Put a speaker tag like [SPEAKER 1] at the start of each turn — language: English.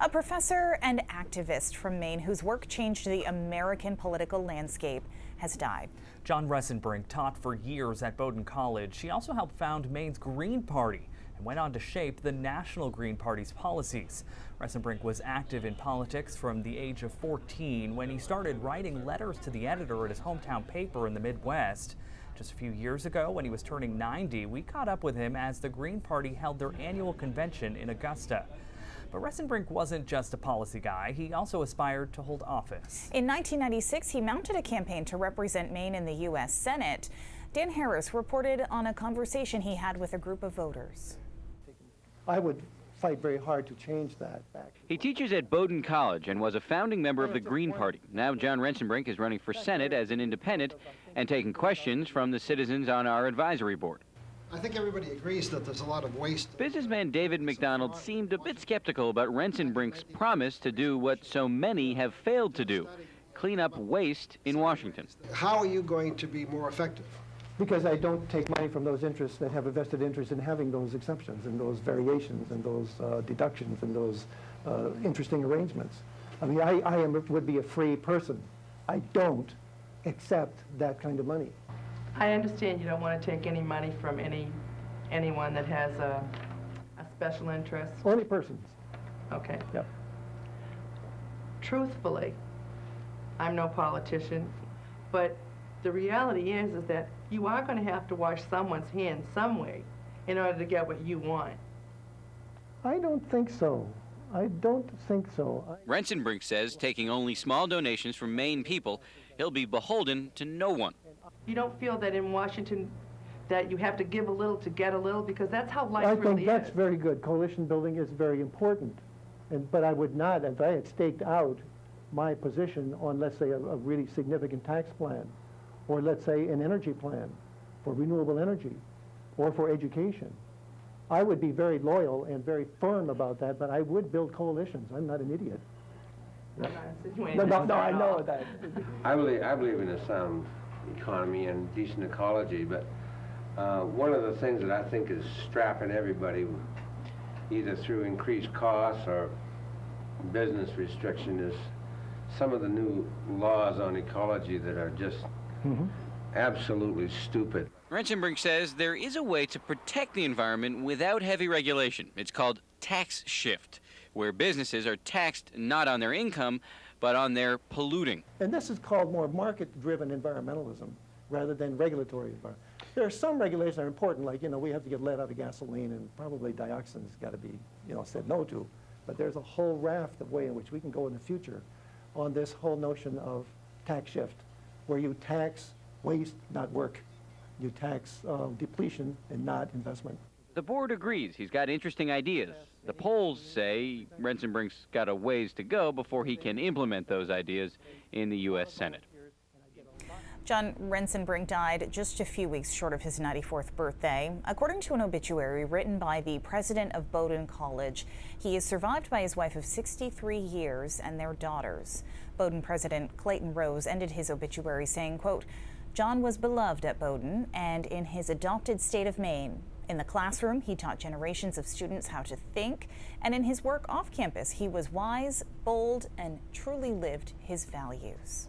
[SPEAKER 1] A professor and activist from Maine whose work changed the American political landscape has died.
[SPEAKER 2] John Rensenbrink taught for years at Bowdoin College. He also helped found Maine's Green Party and went on to shape the National Green Party's policies. Rensenbrink was active in politics from the age of 14 when he started writing letters to the editor at his hometown paper in the Midwest. Just a few years ago, when he was turning 90, we caught up with him as the Green Party held their annual convention in Augusta. But Rensenbrink wasn't just a policy guy. He also aspired to hold office.
[SPEAKER 1] In 1996, he mounted a campaign to represent Maine in the U.S. Senate. Dan Harris reported on a conversation he had with a group of voters.
[SPEAKER 3] I would fight very hard to change that.
[SPEAKER 4] He teaches at Bowdoin College and was a founding member of the Green Party. Now John Rensenbrink is running for Senate as an independent and taking questions from the citizens on our advisory board.
[SPEAKER 5] I think everybody agrees that there's a lot of waste.
[SPEAKER 4] Businessman David McDonald seemed a bit skeptical about Rensenbrink's promise to do what so many have failed to do, clean up waste in Washington.
[SPEAKER 5] How are you going to be more effective?
[SPEAKER 3] Because I don't take money from those interests that have a vested interest in having those exceptions and those variations and those deductions and those interesting arrangements. I mean, would be a free person. I don't accept that kind of money.
[SPEAKER 6] I understand you don't want to take any money from anyone that has a special interest.
[SPEAKER 3] Only persons.
[SPEAKER 6] Okay.
[SPEAKER 3] Yep.
[SPEAKER 6] Truthfully, I'm no politician, but the reality is that you are going to have to wash someone's hands some way in order to get what you want.
[SPEAKER 3] I don't think so. I don't think so.
[SPEAKER 4] Rensenbrink says taking only small donations from Maine people, he'll be beholden to no one.
[SPEAKER 6] You don't feel that in Washington that you have to give a little to get a little, because that's how life really is.
[SPEAKER 3] I think that's very good. Coalition building is very important. But I would not, if I had staked out my position on, let's say, a really significant tax plan, or let's say an energy plan for renewable energy, or for education, I would be very loyal and very firm about that, but I would build coalitions. I'm not an idiot. No, I know that.
[SPEAKER 7] I believe in a sound economy and decent ecology, but one of the things that I think is strapping everybody, either through increased costs or business restriction, is some of the new laws on ecology that are just absolutely stupid.
[SPEAKER 4] Rensenbrink says there is a way to protect the environment without heavy regulation. It's called tax shift, where businesses are taxed not on their income, but on their polluting.
[SPEAKER 3] And this is called more market-driven environmentalism rather than regulatory environment. There are some regulations that are important, like, we have to get lead out of gasoline, and probably dioxin's got to be, said no to. But there's a whole raft of way in which we can go in the future on this whole notion of tax shift, where you tax waste, not work. You tax depletion and not investment.
[SPEAKER 4] The board agrees he's got interesting ideas. The polls say Rensenbrink's got a ways to go before he can implement those ideas in the U.S. Senate.
[SPEAKER 1] John Rensenbrink died just a few weeks short of his 94th birthday. According to an obituary written by the president of Bowdoin College, he is survived by his wife of 63 years and their daughters. Bowdoin President Clayton Rose ended his obituary saying, quote, "John was beloved at Bowdoin and in his adopted state of Maine. In the classroom, he taught generations of students how to think, and in his work off campus, he was wise, bold, and truly lived his values."